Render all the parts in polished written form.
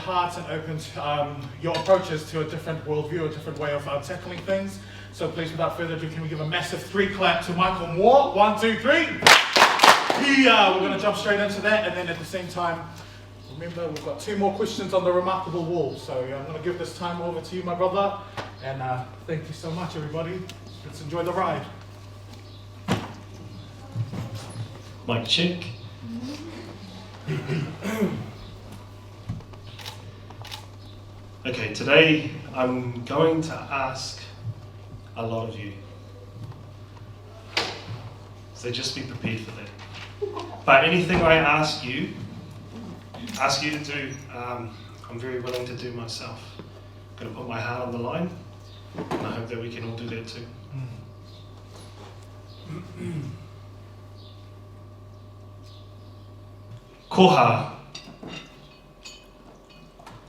hearts and opened your approaches to a different worldview, a different way of tackling things. So please, without further ado, can we give a massive 3 clap to Michael Moore? 1, 2, 3. Yeah, we're going to jump straight into that, and then at the same time, remember we've got 2 more questions on the remarkable wall. So I'm going to give this time over to you, my brother, and thank you so much, everybody. Let's enjoy the ride. Mic check. Okay, today I'm going to ask a lot of you. So just be prepared for that. But anything I ask you to do, I'm very willing to do myself. I'm going to put my heart on the line, and I hope that we can all do that too. Koha.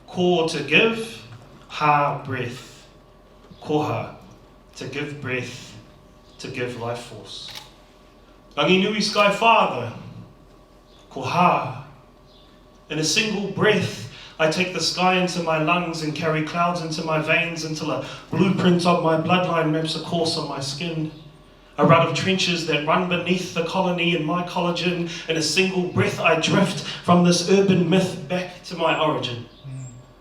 Ko to give, ha breath. Koha, to give breath, to give life force. Rangi Nui Sky Father. Koha. In a single breath, I take the sky into my lungs and carry clouds into my veins until a blueprint of my bloodline maps a course on my skin. A rut of trenches that run beneath the colony in my collagen. In a single breath I drift from this urban myth back to my origin.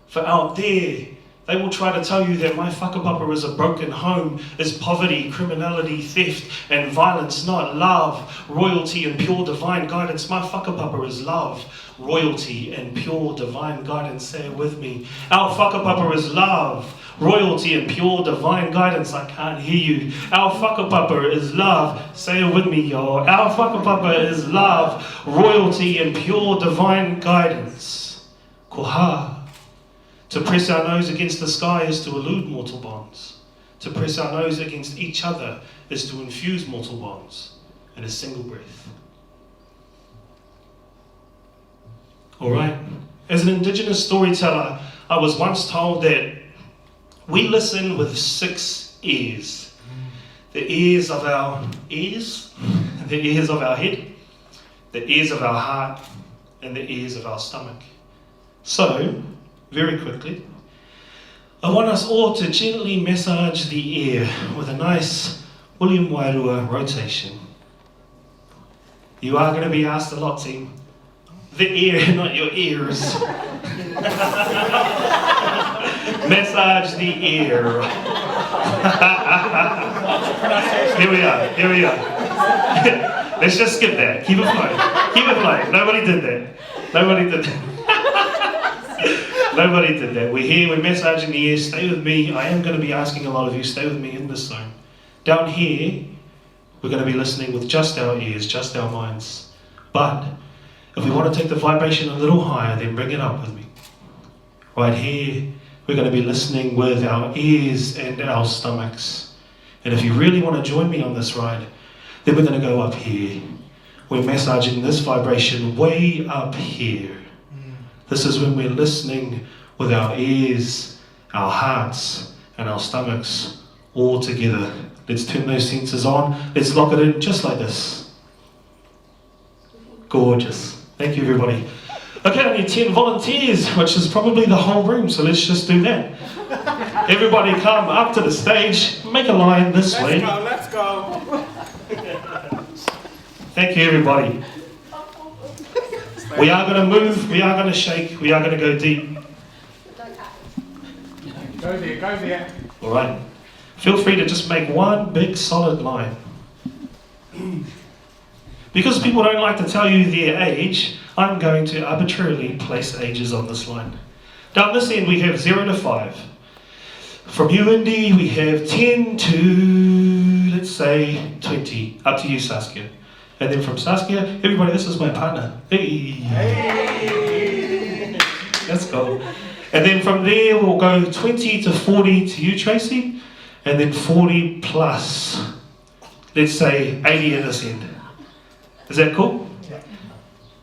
For out there, they will try to tell you that my whakapapa is a broken home, is poverty, criminality, theft, and violence, not love, royalty, and pure divine guidance. My whakapapa is love, royalty, and pure divine guidance. Say it with me. Our whakapapa is love, royalty, and pure divine guidance. I can't hear you. Our whakapapa is love. Say it with me, y'all. Our whakapapa is love, royalty, and pure divine guidance. Koha. To press our nose against the sky is to elude mortal bonds. To press our nose against each other is to infuse mortal bonds in a single breath. Alright, as an Indigenous storyteller, I was once told that we listen with 6 ears. The ears of our ears, the ears of our head, the ears of our heart, and the ears of our stomach. So, very quickly, I want us all to gently massage the ear with a nice William Wairua rotation. You are going to be asked a lot, team. The ear, not your ears. Massage the ear. Here we are. Let's just skip that. Keep it flowing. Nobody did that. Nobody did that. We're here, we're massaging the ear. Stay with me. I am going to be asking a lot of you, stay with me in this zone. Down here, we're going to be listening with just our ears, just our minds. But if we want to take the vibration a little higher, then bring it up with me. Right here, we're going to be listening with our ears and our stomachs. And if you really want to join me on this ride, then we're going to go up here. We're massaging this vibration way up here. This is when we're listening with our ears, our hearts, and our stomachs all together. Let's turn those sensors on. Let's lock it in just like this. Gorgeous. Thank you, everybody. Okay, I need 10 volunteers, which is probably the whole room, so let's just do that. Everybody come up to the stage, make a line this way. Let's go. Thank you, everybody. We are going to move, we are going to shake, we are going to go deep. Go there. All right. Feel free to just make one big solid line. Because people don't like to tell you their age, I'm going to arbitrarily place ages on this line. Down this end we have 0 to 5. From you, Indy, we have 10 to, let's say, 20. Up to you, Saskia. And then from Saskia, everybody, this is my partner. Hey! Let's go. And then from there, we'll go 20 to 40 to you, Tracy. And then 40 plus, let's say, 80 at this end. Is that cool? Yeah.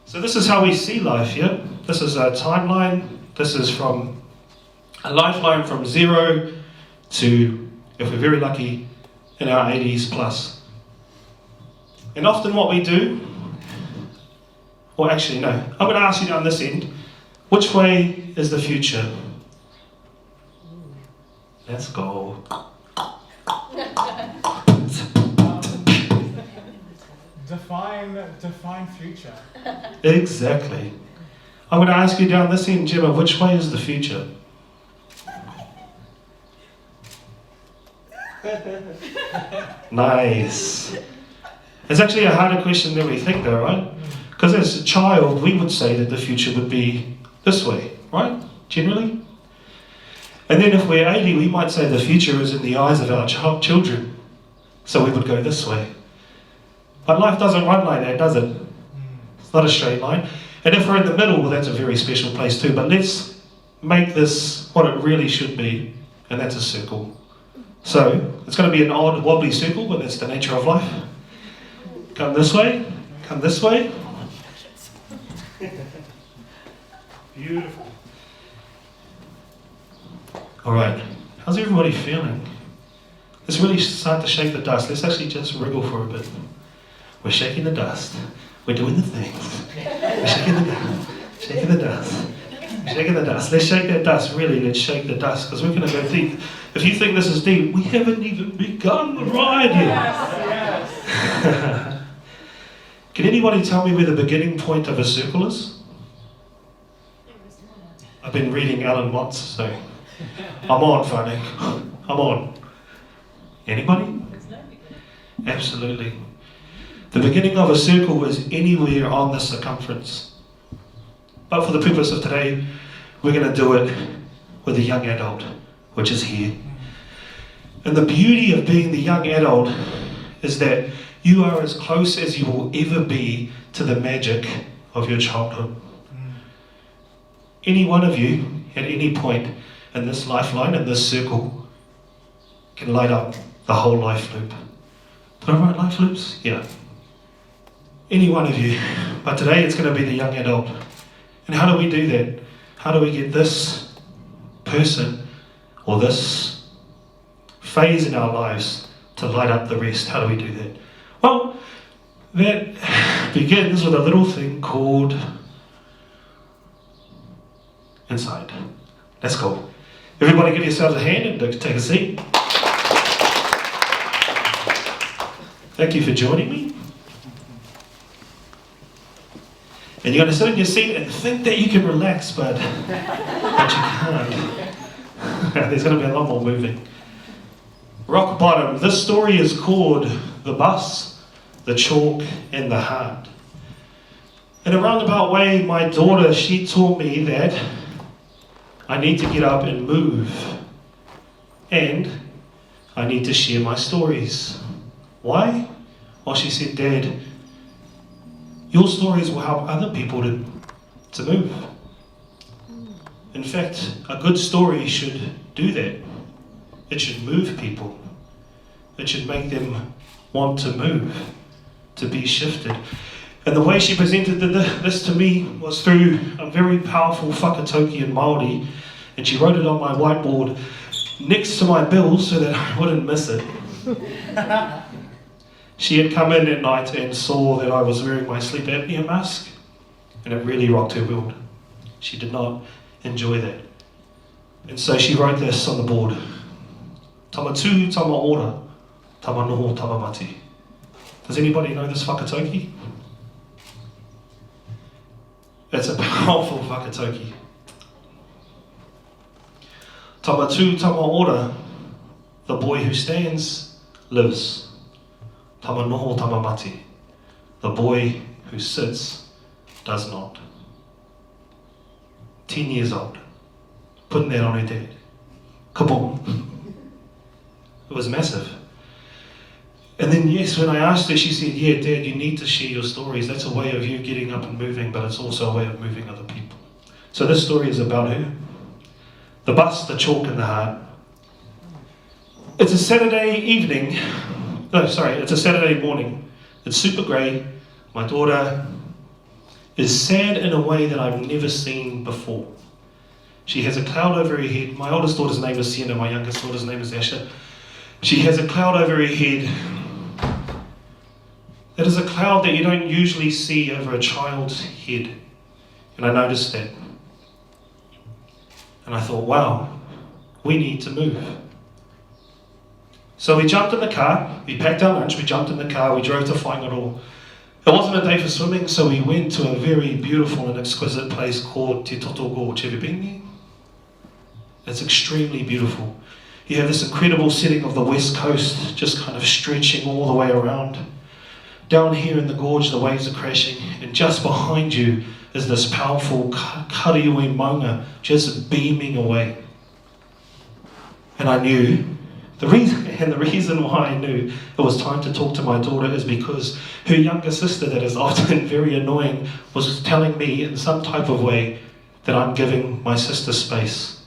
So this is how we see life, yeah? This is a timeline. This is from a lifeline from 0 to, if we're very lucky, in our 80s plus. And often what we do, or actually no, I'm going to ask you down this end, Which way is the future? Let's go. Define future. Exactly. I'm going to ask you down this end, Gemma, which way is the future? Nice. It's actually a harder question than we think though, right? Because as a child, we would say that the future would be this way, right? Generally. And then if we're 80, we might say the future is in the eyes of our children. So we would go this way. But life doesn't run like that, does it? It's not a straight line. And if we're in the middle, well, that's a very special place too. But let's make this what it really should be, and that's a circle. So it's going to be an odd, wobbly circle, but that's the nature of life. Come this way, come this way. Beautiful. All right, how's everybody feeling? Let's really start to shake the dust. Let's actually just wriggle for a bit. We're shaking the dust. We're doing the things. We're shaking the dust. Shaking the dust. Shaking the dust. Let's shake that dust. Really, let's shake the dust because we're going to go deep. If you think this is deep, we haven't even begun the ride yet. Yes. Can anybody tell me where the beginning point of a circle is? I've been reading Alan Watts, so I'm on, Fanny. I'm on. Anybody? Absolutely. The beginning of a circle is anywhere on the circumference. But for the purpose of today, we're going to do it with a young adult, which is here. And the beauty of being the young adult is that you are as close as you will ever be to the magic of your childhood. Any one of you, at any point in this lifeline, in this circle, can light up the whole life loop. Did I write life loops? Yeah. Any one of you. But today it's going to be the young adult. And how do we do that? How do we get this person or this phase in our lives to light up the rest? How do we do that? Well, that begins with a little thing called inside. Let's go. Everybody give yourselves a hand and take a seat. Thank you for joining me. And you're going to sit in your seat and think that you can relax, but you can't. There's going to be a lot more moving. Rock bottom. This story is called The Bus, the Chalk, and the Heart. In a roundabout way, my daughter, she taught me that I need to get up and move. And I need to share my stories. Why? Well, she said, Dad, your stories will help other people to move. In fact, a good story should do that. It should move people. It should make them want to move, to be shifted. And the way she presented this to me was through a very powerful whakatauki in Māori, and she wrote it on my whiteboard next to my bill so that I wouldn't miss it. She had come in at night and saw that I was wearing my sleep apnea mask, and it really rocked her world. She did not enjoy that. And so she wrote this on the board. Tama tū, tama ora, tama noho, tama mati. Does anybody know this whakatauki? It's a powerful whakatauki. Tama tū, tama ora, the boy who stands lives. Tama noho, tama mati, the boy who sits does not. 10 years old, putting that on her dad. Kaboom. It was massive. And then yes, when I asked her, she said, yeah, Dad, you need to share your stories. That's a way of you getting up and moving, but it's also a way of moving other people. So this story is about her. The bus, the chalk, and the heart. It's a Saturday evening. It's a Saturday morning. It's super grey. My daughter is sad in a way that I've never seen before. She has a cloud over her head. My oldest daughter's name is Sienna, my youngest daughter's name is Asha. She has a cloud over her head. That is a cloud that you don't usually see over a child's head. And I noticed that. And I thought, wow, we need to move. So we jumped in the car, we packed our lunch, we jumped in the car, we drove to Whaingaroa. It wasn't a day for swimming, so we went to a very beautiful and exquisite place called Te Totogo Chevipingi. It's extremely beautiful. You have this incredible setting of the west coast, just kind of stretching all the way around. Down here in the gorge, the waves are crashing, and just behind you is this powerful Karioi maunga just beaming away. And I knew, the reason why I knew it was time to talk to my daughter is because her younger sister, that is often very annoying, was telling me in some type of way that I'm giving my sister space.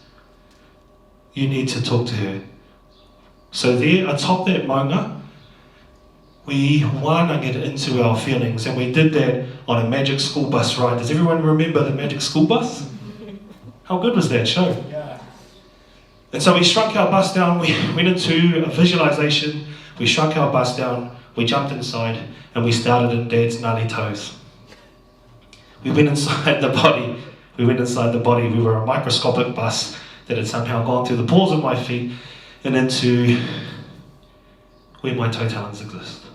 You need to talk to her. So there, atop that maunga, we wānanga into our feelings, and we did that on a magic school bus ride. Does everyone remember the magic school bus? How good was that show? Yeah. And so we shrunk our bus down, we went into a visualization, we shrunk our bus down, we jumped inside, and we started in Dad's gnarly toes. We went inside the body, we were a microscopic bus that had somehow gone through the pores of my feet and into where my toe talons exist.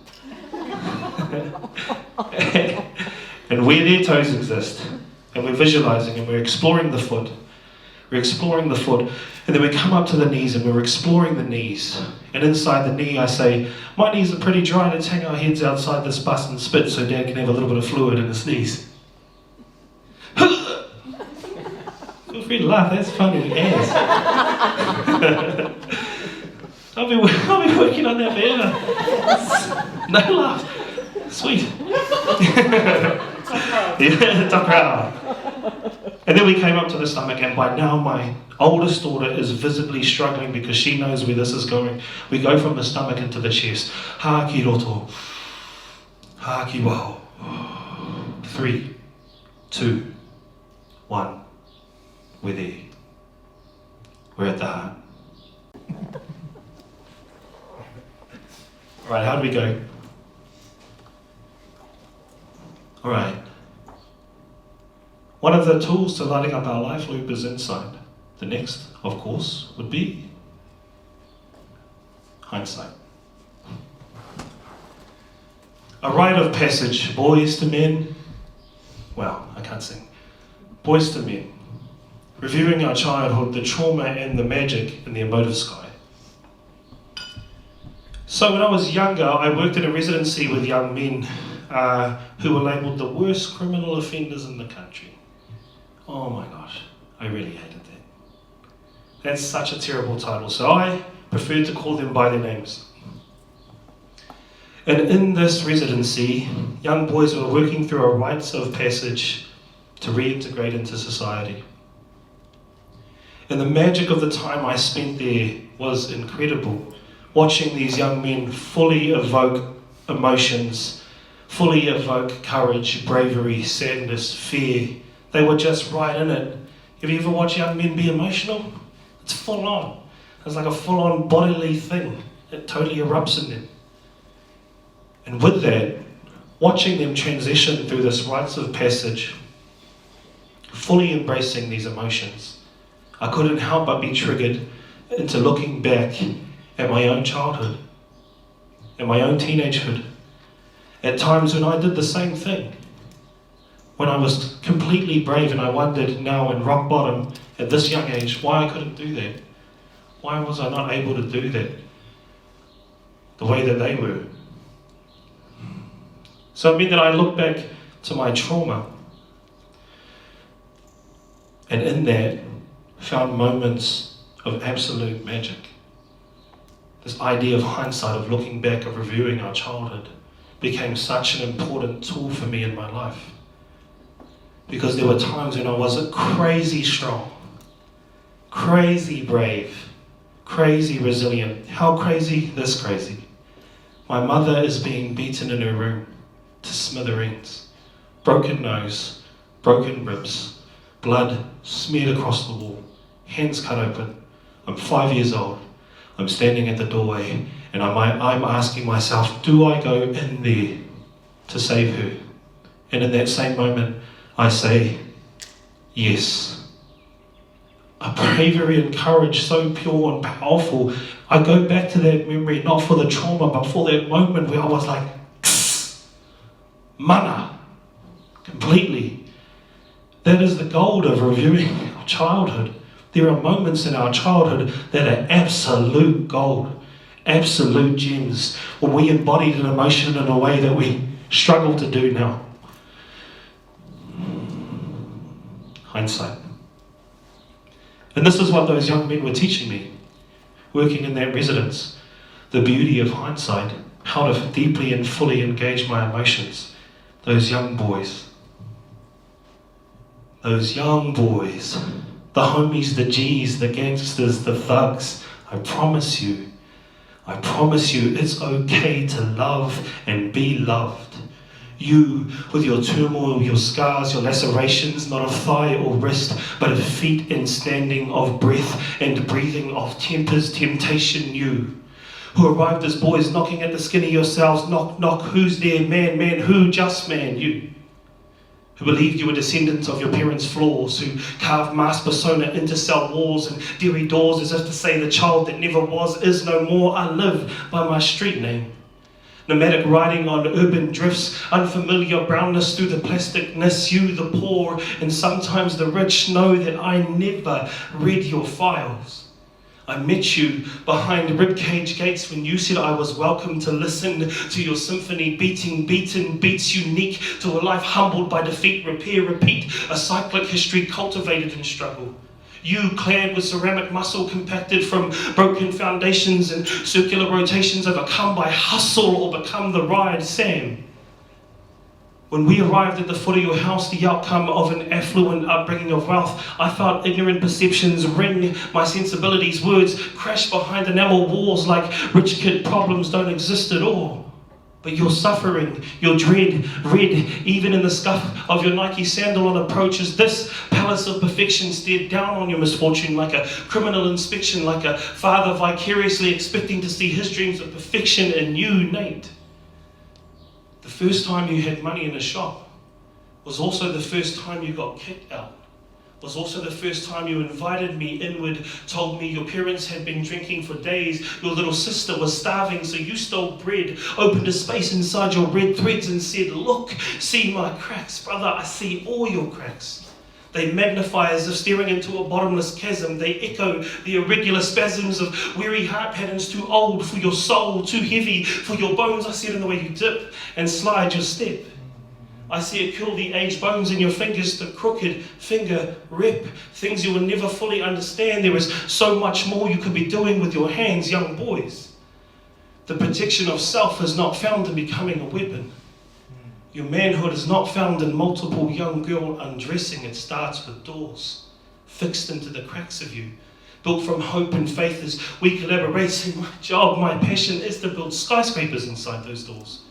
And where their toes exist. And we're visualizing and we're exploring the foot. And then we come up to the knees and we're exploring the knees. And inside the knee I say, my knees are pretty dry, let's hang our heads outside this bus and spit so Dad can have a little bit of fluid in his knees. Feel free to laugh, that's funny as. I'll be working on that forever. No laugh. Sweet. Yeah, top crowd. And then we came up to the stomach, and by now my oldest daughter is visibly struggling because she knows where this is going. We go from the stomach into the chest. Ha ki roto. Ha ki waho. 3, 2, 1. We're there. We're at the heart. Alright, how do we go? Alright. One of the tools to lighting up our life loop is inside. The next, of course, would be hindsight. A rite of passage, boys to men. Well, I can't sing. Boys to men. Reviewing our childhood, the trauma and the magic in the emotive sky. So when I was younger, I worked in a residency with young men who were labelled the worst criminal offenders in the country. Oh my gosh, I really hated that. That's such a terrible title, so I preferred to call them by their names. And in this residency, young boys were working through a rites of passage to reintegrate into society. And the magic of the time I spent there was incredible. Watching these young men fully evoke emotions, fully evoke courage, bravery, sadness, fear. They were just right in it. Have you ever watched young men be emotional? It's full on. It's like a full on bodily thing. It totally erupts in them. And with that, watching them transition through this rites of passage, fully embracing these emotions, I couldn't help but be triggered into looking back at my own childhood, at my own teenagehood, at times when I did the same thing, when I was completely brave and I wondered now in rock bottom at this young age why I couldn't do that. Why was I not able to do that the way that they were? So it meant that I looked back to my trauma and in that found moments of absolute magic. This idea of hindsight, of looking back, of reviewing our childhood, became such an important tool for me in my life. Because there were times when I was crazy strong, crazy brave, crazy resilient. How crazy? This crazy. My mother is being beaten in her room to smithereens. Broken nose, broken ribs, blood smeared across the wall, hands cut open. I'm 5 years old. I'm standing at the doorway and I'm asking myself, do I go in there to save her? And in that same moment, I say, yes, a bravery and courage so pure and powerful. I go back to that memory, not for the trauma, but for that moment where I was like, mana, completely. That is the gold of reviewing our childhood. There are moments in our childhood that are absolute gold, absolute gems, when we embodied an emotion in a way that we struggle to do now. Hindsight. And this is what those young men were teaching me, working in that residence. The beauty of hindsight, how to deeply and fully engage my emotions. Those young boys. Those young boys. The homies, the G's, the gangsters, the thugs. I promise you, it's okay to love and be loved. You, with your turmoil, your scars, your lacerations, not of thigh or wrist, but of feet and standing, of breath and breathing, of tempers, temptation, you, who arrived as boys knocking at the skin of yourselves, knock, knock, who's there, man, man, who, just man, you, who believed you were descendants of your parents' flaws, who carved mask persona into cell walls and dairy doors as if to say the child that never was is no more. I live by my street name. Nomadic riding on urban drifts, unfamiliar brownness through the plasticness. You, the poor, and sometimes the rich, know that I never read your files. I met you behind ribcage gates when you said I was welcome to listen to your symphony, beating, beaten, beats unique to a life humbled by defeat, repair, repeat, a cyclic history cultivated in struggle. You, clad with ceramic muscle compacted from broken foundations and circular rotations, overcome by hustle or become the ride, Sam. When we arrived at the foot of your house, the outcome of an affluent upbringing of wealth, I felt ignorant perceptions ring my sensibilities. Words crash behind enamel walls like rich kid problems don't exist at all. But your suffering, your dread, red, even in the scuff of your Nike sandal on approach, as this palace of perfection stared down on your misfortune like a criminal inspection, like a father vicariously expecting to see his dreams of perfection in you, Nate. The first time you had money in a shop was also the first time you got kicked out. Was also the first time you invited me inward, told me your parents had been drinking for days, your little sister was starving, so you stole bread, opened a space inside your red threads and said, look, see my cracks, brother, I see all your cracks. They magnify as if staring into a bottomless chasm. They echo the irregular spasms of weary heart patterns, too old for your soul, too heavy for your bones. I see it in the way you dip and slide your step. I see it kill the aged bones in your fingers, the crooked finger rip, things you will never fully understand. There is so much more you could be doing with your hands, young boys. The protection of self is not found in becoming a weapon. Your manhood is not found in multiple young girl undressing. It starts with doors fixed into the cracks of you, built from hope and faith as we collaborate. See, my job, my passion is to build skyscrapers inside those doors,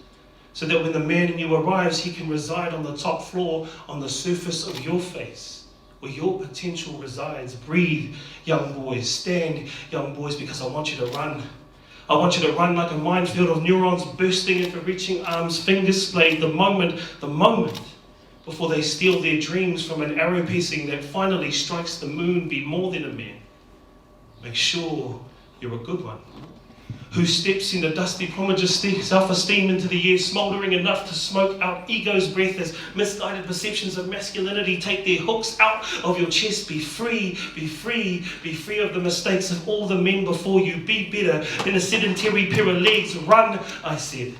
so that when the man in you arrives, he can reside on the top floor, on the surface of your face, where your potential resides. Breathe, young boys. Stand, young boys, because I want you to run. I want you to run like a minefield of neurons bursting into reaching arms, fingers splayed, the moment before they steal their dreams from an arrow piercing that finally strikes the moon. Be more than a man. Make sure you're a good one. Who steps in the dusty promises self-esteem into the air, smouldering enough to smoke out ego's breath as misguided perceptions of masculinity take their hooks out of your chest. Be free, be free, be free of the mistakes of all the men before you. Be better than a sedentary pair of legs. Run, I said.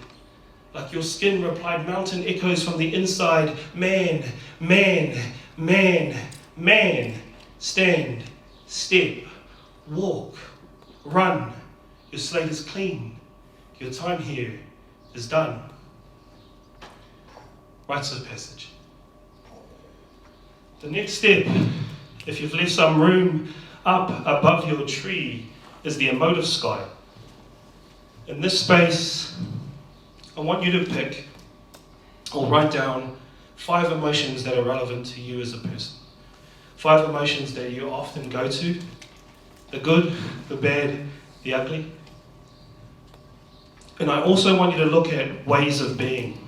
Like your skin replied mountain echoes from the inside. Man, man, man, man. Stand, step, walk, run. Your slate is clean. Your time here is done. Rites of passage. The next step, if you've left some room up above your tree, is the emotive sky. In this space, I want you to pick or write down 5 emotions that are relevant to you as a person. 5 emotions that you often go to: the good, the bad, the ugly. And I also want you to look at ways of being.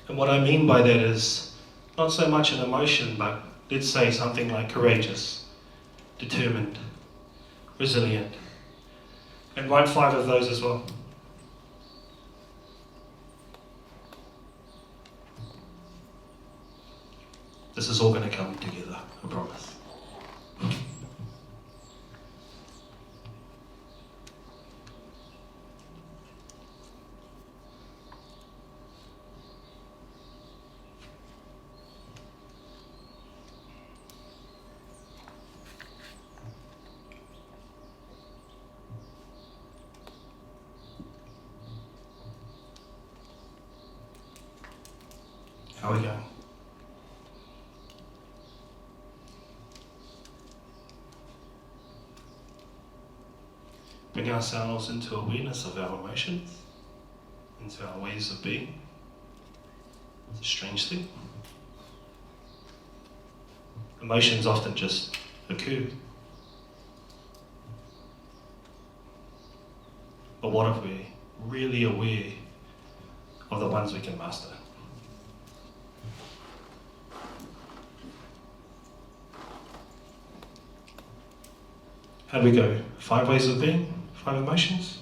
And what I mean by that is not so much an emotion, but let's say something like courageous, determined, resilient, and write 5 of those as well. This is all going to come together, I promise. How are we going? Bring ourselves into awareness of our emotions, into our ways of being. It's a strange thing. Emotions often just occur. But what if we're really aware of the ones we can master? How do we go? 5 ways of being? 5 emotions?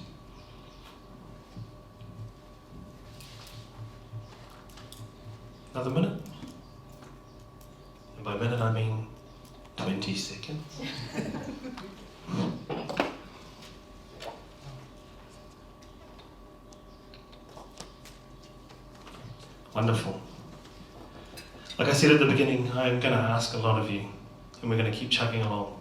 Another minute? And by minute I mean 20 seconds. Wonderful. Like I said at the beginning, I'm going to ask a lot of you, and we're going to keep chugging along.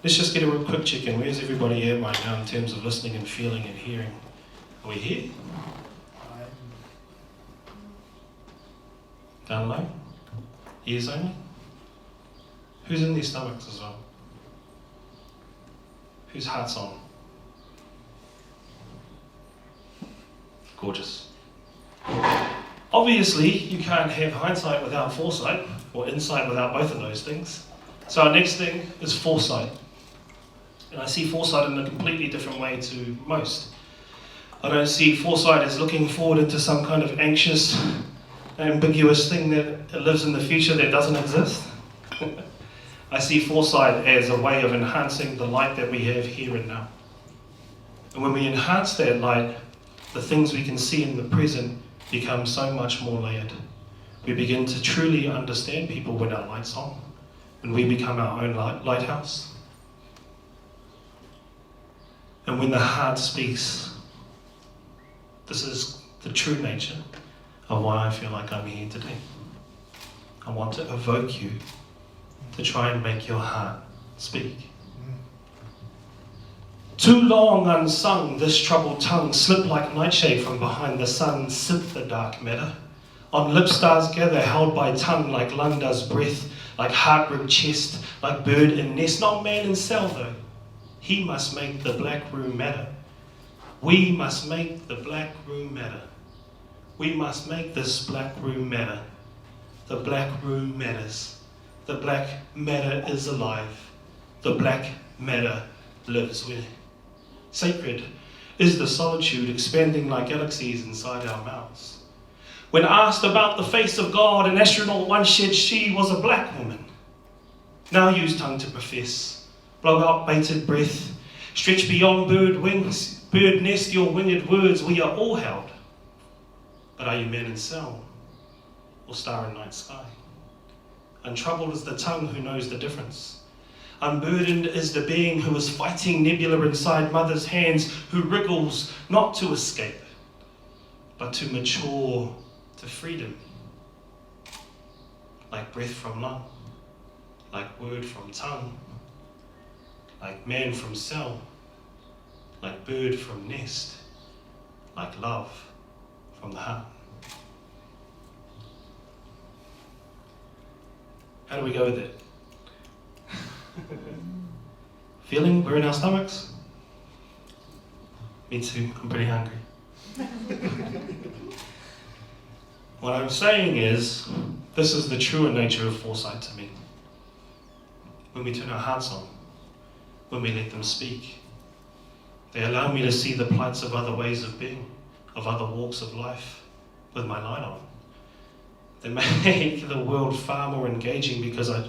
Let's just get a real quick check-in. Where's everybody at right now in terms of listening and feeling and hearing? Are we here? Down low? Ears only? Who's in their stomachs as well? Whose heart's on? Gorgeous. Obviously, you can't have hindsight without foresight, or insight without both of those things. So our next thing is foresight. And I see foresight in a completely different way to most. I don't see foresight as looking forward into some kind of anxious, ambiguous thing that lives in the future that doesn't exist. I see foresight as a way of enhancing the light that we have here and now. And when we enhance that light, the things we can see in the present become so much more layered. We begin to truly understand people when our light's on, when we become our own lighthouse. And when the heart speaks, this is the true nature of why I feel like I'm here today. I want to evoke you to try and make your heart speak. Too long unsung, this troubled tongue slipped like nightshade from behind the sun, sip the dark matter. On lip stars gather, held by tongue, like lung does breath, like heart-ribbed chest, like bird in nest, not man in cell though. He must make the black room matter. We must make the black room matter. We must make this black room matter. The black room matters. The black matter is alive. The black matter lives where sacred is the solitude expanding like galaxies inside our mouths. When asked about the face of God, an astronaut once said she was a black woman. Now use tongue to profess. Blow out bated breath. Stretch beyond bird wings. Bird nest your winged words. We are all held. But are you man in cell or star in night sky? Untroubled is the tongue who knows the difference. Unburdened is the being who is fighting nebula inside mother's hands, who wriggles not to escape, but to mature to freedom. Like breath from lung, like word from tongue, like man from cell, like bird from nest, like love from the heart. How do we go with it? Feeling we're in our stomachs? Me too, I'm pretty hungry. What I'm saying is, this is the truer nature of foresight to me. When we turn our hearts on, when we let them speak, they allow me to see the plights of other ways of being, of other walks of life, with my light on. They make the world far more engaging because I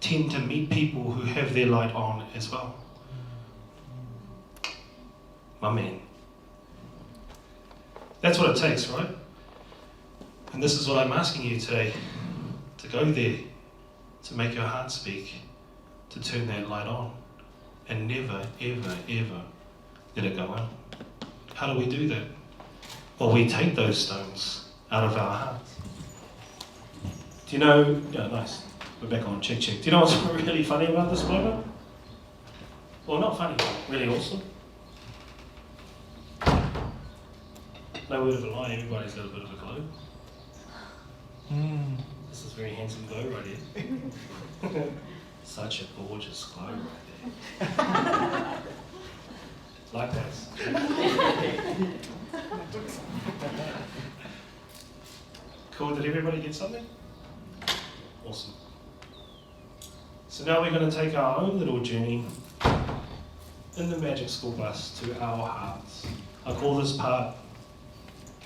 tend to meet people who have their light on as well. My man. That's what it takes, right? And this is what I'm asking you today, to go there, to make your heart speak, to turn that light on, and never, ever, ever let it go out. How do we do that? Well, we take those stones out of our hearts. Do you know, yeah, nice, we're back on, check. Do you know what's really funny about this moment? Well, not funny, really awesome. No word of a lie, everybody's got a bit of a glow. This is very handsome glow right here. Such a gorgeous glow right there. Likewise. Cool, did everybody get something? Awesome. So now we're going to take our own little journey in the Magic School Bus to our hearts. I call this part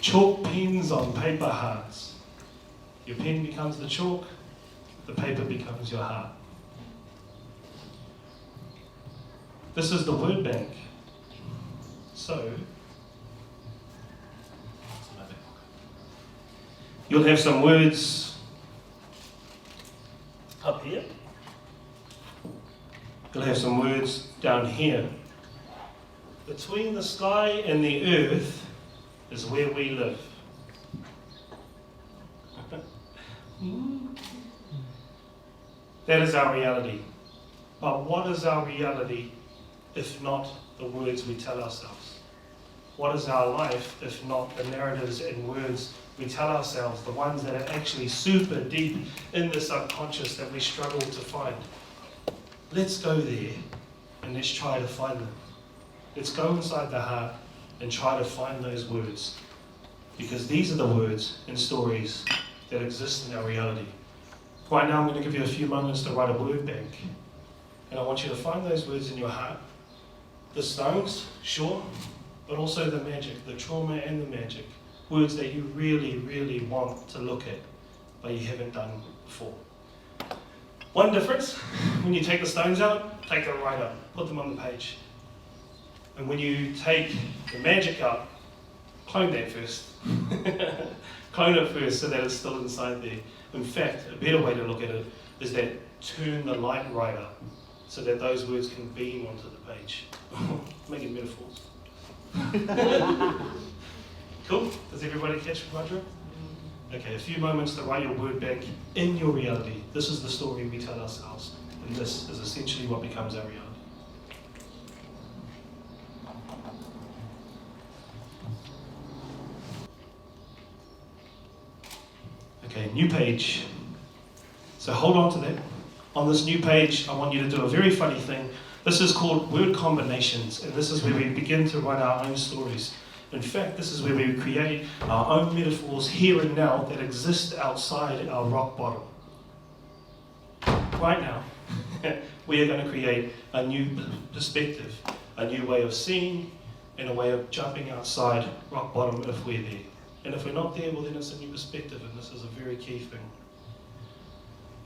chalk pens on paper hearts. Your pen becomes the chalk, the paper becomes your heart. This is the word bank. So, you'll have some words up here. You'll have some words down here. Between the sky and the earth is where we live. That is our reality. But what is our reality if not the words we tell ourselves? What is our life if not the narratives and words we tell ourselves, the ones that are actually super deep in the subconscious that we struggle to find? Let's go there and let's try to find them. Let's go inside the heart and try to find those words, because these are the words and stories that exist in our reality. Right now I'm going to give you a few moments to write a word bank, and I want you to find those words in your heart. The stones, sure, but also the magic, the trauma and the magic. Words that you really, really want to look at, but you haven't done before. One difference, when you take the stones out, take them right up, put them on the page. And when you take the magic out, clone that first. Clone it first so that it's still inside there. In fact, a better way to look at it is that turn the light right up so that those words can beam onto the page. Making metaphors. Cool? Does everybody catch my drift? Okay, a few moments to write your word bank in your reality. This is the story we tell ourselves, and this is essentially what becomes our reality. Okay, new page. So hold on to that. On this new page, I want you to do a very funny thing. This is called word combinations, and this is where we begin to write our own stories. In fact, this is where we create our own metaphors here and now that exist outside our rock bottom. Right now, we are going to create a new perspective, a new way of seeing, and a way of jumping outside rock bottom if we're there. And if we're not there, well then it's a new perspective, and this is a very key thing.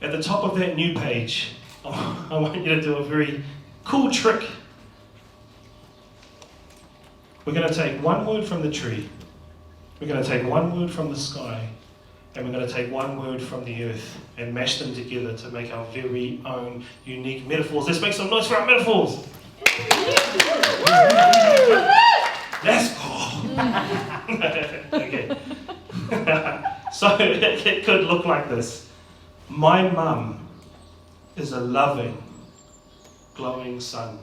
At the top of that new page, I want you to do a very cool trick. We're going to take one word from the tree, we're going to take one word from the sky, and we're going to take one word from the earth and mash them together to make our very own unique metaphors. Let's make some noise for our metaphors. Let's go. Okay. So it could look like this. My mum is a loving, glowing sun.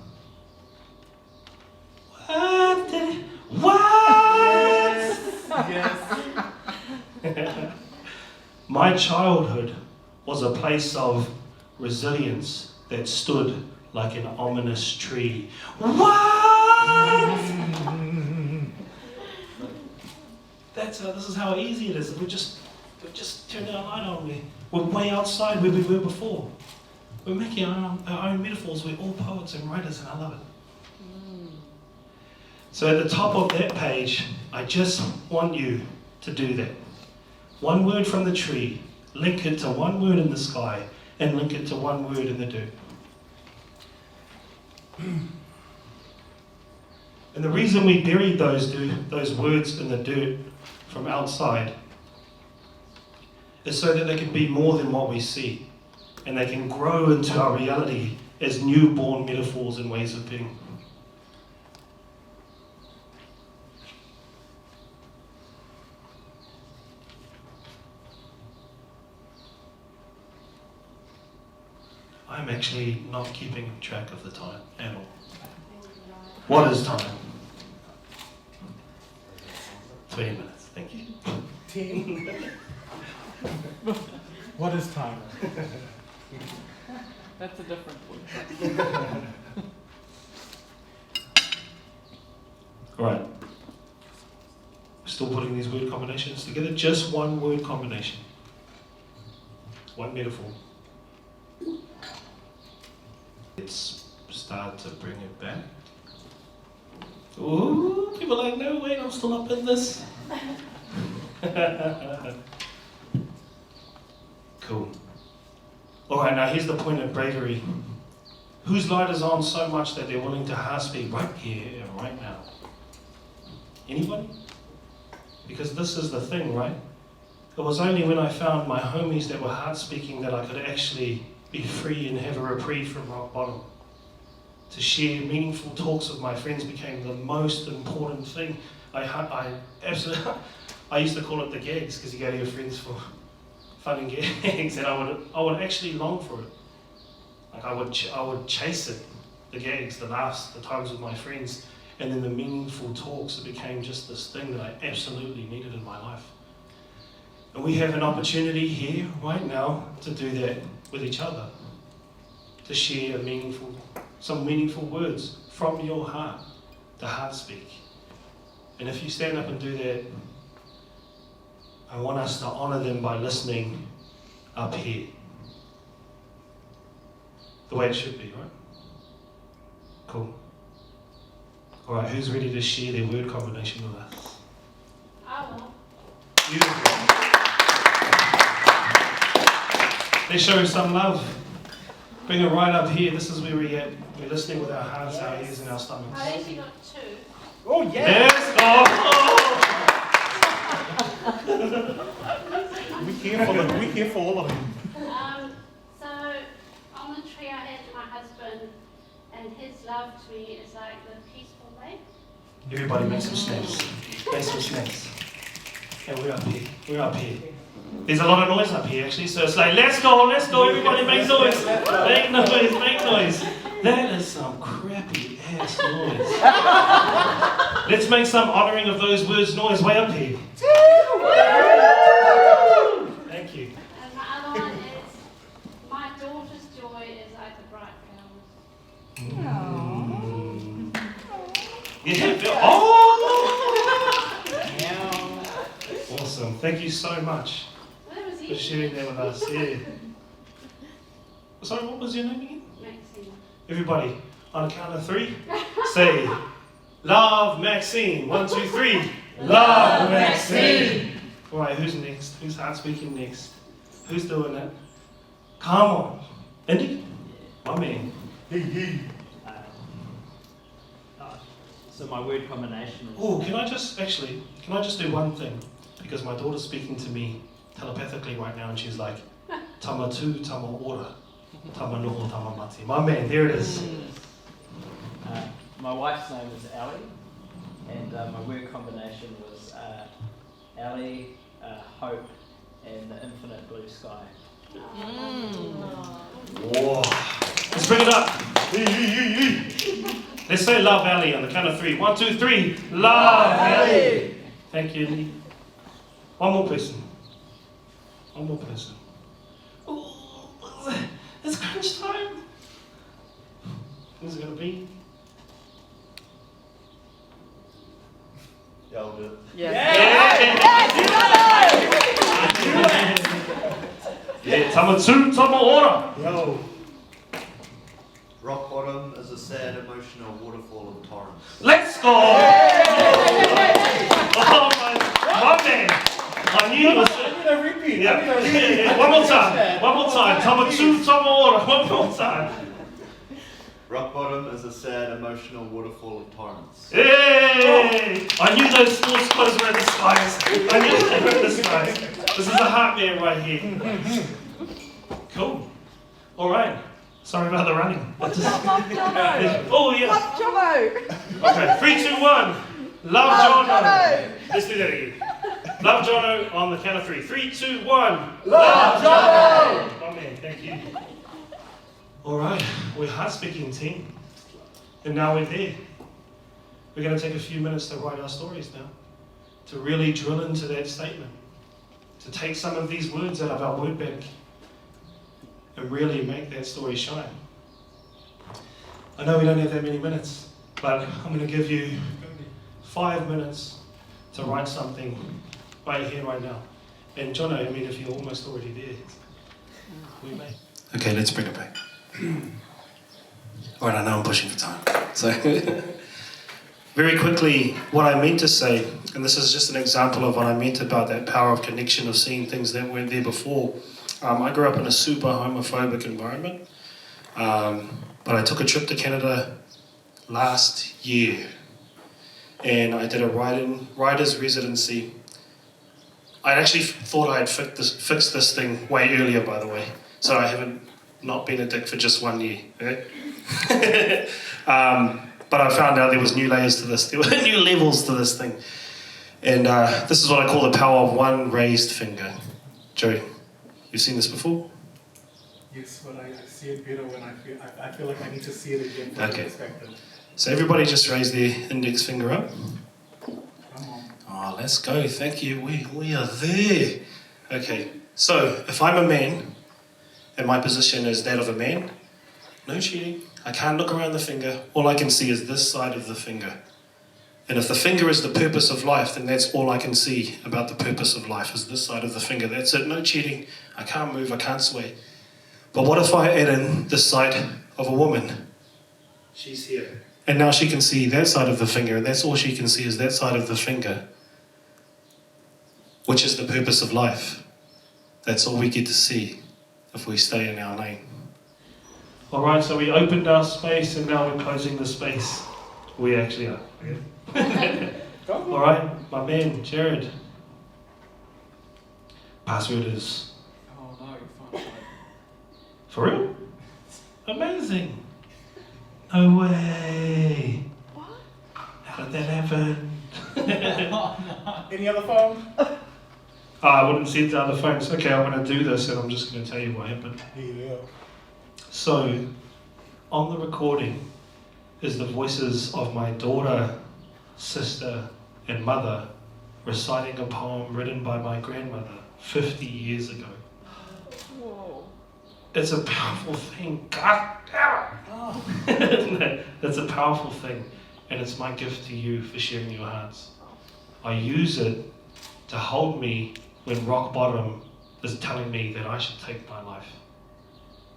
What? Yes. My childhood was a place of resilience that stood like an ominous tree. What? This is how easy it is. We've just turned our light on. We're way outside where we were before. We're making our own metaphors. We're all poets and writers, and I love it. So at the top of that page, I just want you to do that. One word from the tree, link it to one word in the sky, and link it to one word in the dirt. And the reason we buried those words in the dirt from outside is so that they can be more than what we see, and they can grow into our reality as newborn metaphors and ways of being. I'm actually not keeping track of the time at all. What is time? 20 minutes, thank you. 10. What is time? That's a different word. Alright. Still putting these word combinations together. Just one word combination. One metaphor. Let's start to bring it back. Ooh, people are like, no, wait, I'm still up in this. Cool. Alright, now here's the point of bravery. Whose light is on so much that they're willing to hard speak right here and right now? Anybody? Because this is the thing, right? It was only when I found my homies that were hard speaking that I could actually be free and have a reprieve from rock bottom. To share meaningful talks with my friends became the most important thing. I absolutely, I used to call it the gags, because you go to your friends for fun and gags, and I would actually long for it. Like I would chase it, the gags, the laughs, the times with my friends, and then the meaningful talks. It became just this thing that I absolutely needed in my life. And we have an opportunity here right now to do that with each other, to share some meaningful words from your heart, the heart speak. And if you stand up and do that, I want us to honor them by listening up here. The way it should be, right? Cool. Alright, who's ready to share their word combination with us? I will. Beautiful. Let's show some love. Bring it right up here. This is where we're at. We're listening with our hearts, our ears, and our stomachs. I actually got two. Oh, yeah! Yes! We here for all of them. So on the tree I had my husband, and his love to me is like the peaceful lake. Everybody make some snaps. Make some snaps. And we're up here. We're up here. There's a lot of noise up here actually, so it's like, let's go, everybody make noise. Make noise, make noise. That is some crappy ass noise. Let's make some honoring of those words noise way up here. Thank you. And my other one is my daughter's joy is like the bright flowers. Yeah. Oh! Awesome. Thank you so much That was for easy. sharing that with us. Yeah. Sorry, what was your name again? Maxine. Everybody, on a count of 3, say, love Maxine. 1, 2, 3. Love Maxine. All right, who's next? Who's heart speaking next? Who's doing it? Come on. Indy? My man. So my word combination is... Oh, can I just do one thing? Because my daughter's speaking to me telepathically right now, and she's like, tama tu, tama ora, tama noho, tama mati. My man, there it is. My wife's name is Ali, and my word combination was Ali, hope, and the infinite blue sky. Whoa. Let's bring it up. Let's say love Ali on the count of 3. 1, 2, 3. Love Ali. Thank you, Indy. One more person. One more person. Oh, it's crunch time. Who's it going to be? Yeah, I'll do it. Yeah, tama tu, tama ora. Yo. Rock bottom is a sad, emotional waterfall of torrents. Let's go! Oh, my man. I knew it was... I need a repeat. Yeah. One more time. One more time. Tama two, tama ora. One more time. Rock bottom is a sad, emotional waterfall of torrents. Hey! I knew those sports clothes were in the skies. I knew they were in the skies. This is a heartbeat right here. Cool. All right. Sorry about the running. Love Jono. Oh, yeah. Love Jono. Okay, 3, 2, 1. Love Love Jono. Jono. Let's do that again. Love Jono on the count of 3. 3, 2, 1. Love Jono. Oh, man, thank you. All right, we're heart-speaking team. And now we're there. We're going to take a few minutes to write our stories now. To really drill into that statement. To take some of these words out of our word bank. And really make that story shine. I know we don't have that many minutes, but I'm going to give you 5 minutes to write something right here, right now. And Jono, I mean, if you're almost already there, we may. Okay, let's bring it back. All right, I know I'm pushing for time. So, very quickly, what I meant to say, and this is just an example of what I meant about that power of connection, of seeing things that weren't there before. I grew up in a super homophobic environment, but I took a trip to Canada last year, and I did a writer's residency. I actually thought I had fixed this thing way earlier, by the way, so I haven't not been a dick for just 1 year. Okay? But I found out there was new layers to this. There were new levels to this thing, and this is what I call the power of one raised finger. Joe. You've seen this before? Yes, but I see it better when I feel like I need to see it again from Okay. perspective. So everybody just raise their index finger up. Come on. Oh, let's go. Thank you. We are there. Okay. So if I'm a man, and my position is that of a man, no cheating. I can't look around the finger. All I can see is this side of the finger. And if the finger is the purpose of life, then that's all I can see about the purpose of life is this side of the finger. That's it. No cheating. I can't move. I can't sway. But what if I add in this side of a woman? She's here. And now she can see that side of the finger, and that's all she can see is that side of the finger, which is the purpose of life. That's all we get to see if we stay in our lane. All right, so we opened our space, and now we're closing the space. We actually are. Okay. All right, my man, Jared. Password is... Oh no, you're fine. For real? Amazing. No way. What? How did that happen? Any other phone? I wouldn't see the other phones. Okay, I'm going to do this and I'm just going to tell you what happened. Yeah. So, on the recording is the voices of my daughter, sister, and mother reciting a poem written by my grandmother 50 years ago. Whoa. It's a powerful thing. God damn it! It's a powerful thing, and it's my gift to you for sharing your hearts. I use it to hold me when rock bottom is telling me that I should take my life,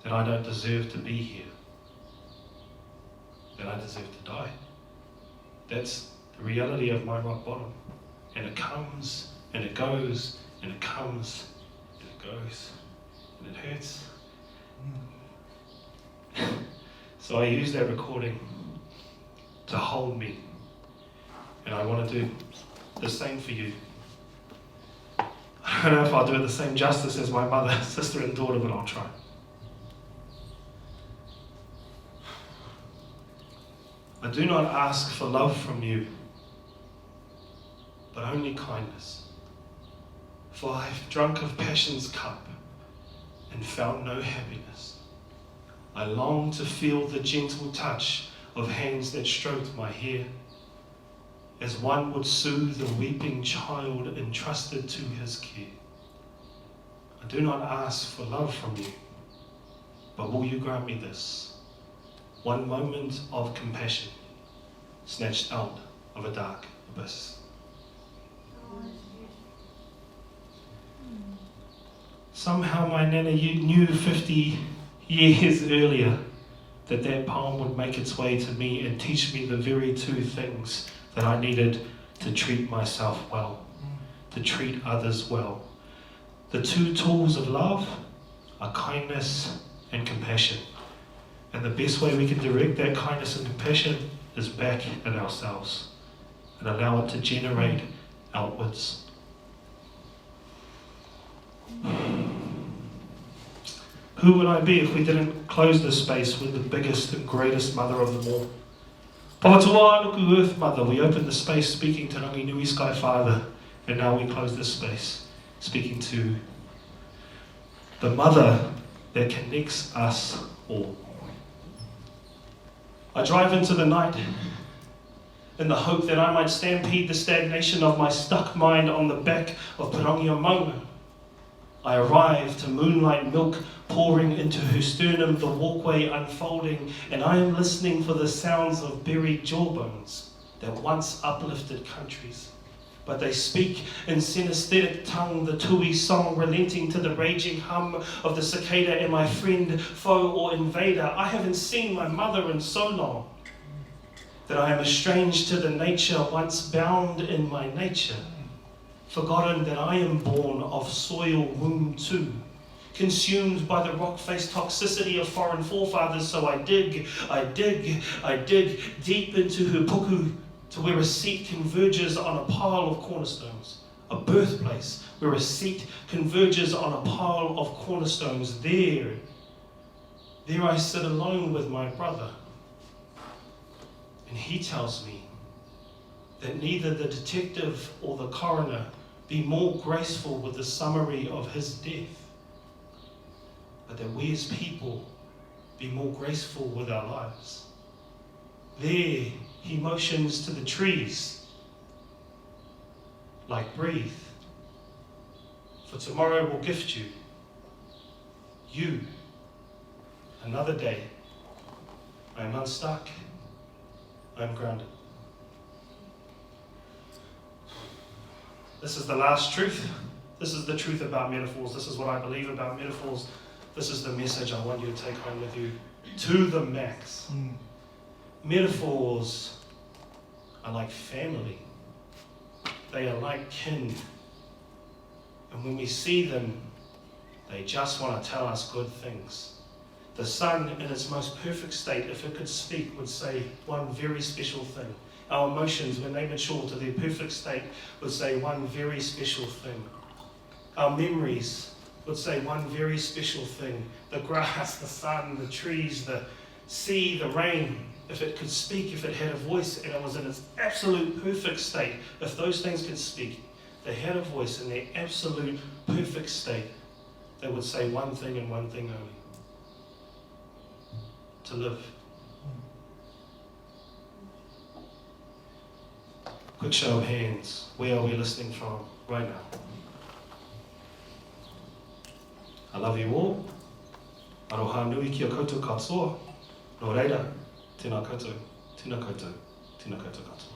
that I don't deserve to be here, that I deserve to die. That's the reality of my rock bottom. And it comes, and it goes, and it comes, and it goes, and it hurts. So I use that recording to hold me. And I want to do the same for you. I don't know if I'll do it the same justice as my mother, sister, and daughter, but I'll try. I do not ask for love from you, but only kindness. For I have drunk of passion's cup and found no happiness. I long to feel the gentle touch of hands that stroked my hair, as one would soothe a weeping child entrusted to his care. I do not ask for love from you, but will you grant me this, one moment of compassion, snatched out of a dark abyss. Somehow my Nana knew 50 years earlier that poem would make its way to me and teach me the very two things that I needed to treat myself well, to treat others well. The two tools of love are kindness and compassion. And the best way we can direct that kindness and compassion is back in ourselves and allow it to generate outwards. Who would I be if we didn't close this space with the biggest and greatest mother of them all? Pawatoa Anuku Earth Mother, we opened the space speaking to Rangi Nui Sky Father, and now we close this space speaking to the mother that connects us all. I drive into the night in the hope that I might stampede the stagnation of my stuck mind on the back of Pirangia Maunga. I arrive to moonlight milk pouring into her sternum, the walkway unfolding, and I am listening for the sounds of buried jawbones that once uplifted countries. But they speak in synesthetic tongue, the tui song relenting to the raging hum of the cicada. Am I friend, foe, or invader? I haven't seen my mother in so long that I am estranged to the nature once bound in my nature. Forgotten that I am born of soil womb too, consumed by the rock-faced toxicity of foreign forefathers. So I dig deep into her puku to where a seat converges on a pile of cornerstones, a birthplace where a seat converges on a pile of cornerstones. There I sit alone with my brother, and he tells me that neither the detective or the coroner be more graceful with the summary of his death, but that we as people be more graceful with our lives. There he motions to the trees, like breathe, for tomorrow will gift you, another day. I am unstuck, I am grounded. This is the last truth. This is the truth about metaphors. This is what I believe about metaphors. This is the message I want you to take home with you to the max. Metaphors are like family. They are like kin. And when we see them, they just want to tell us good things. The sun in its most perfect state, if it could speak, would say one very special thing. Our emotions, when they mature to their perfect state, would say one very special thing. Our memories would say one very special thing. The grass, the sun, the trees, the sea, the rain, if it could speak, if it had a voice and it was in its absolute perfect state, if those things could speak, they had a voice in their absolute perfect state, they would say one thing and one thing only. To live. Quick show of hands. Where are we listening from right now? I love you all. Aroha nui ki a koutou katoa. Nō reira, tēnā koutou, tēnā koutou, tēnā koutou katoa.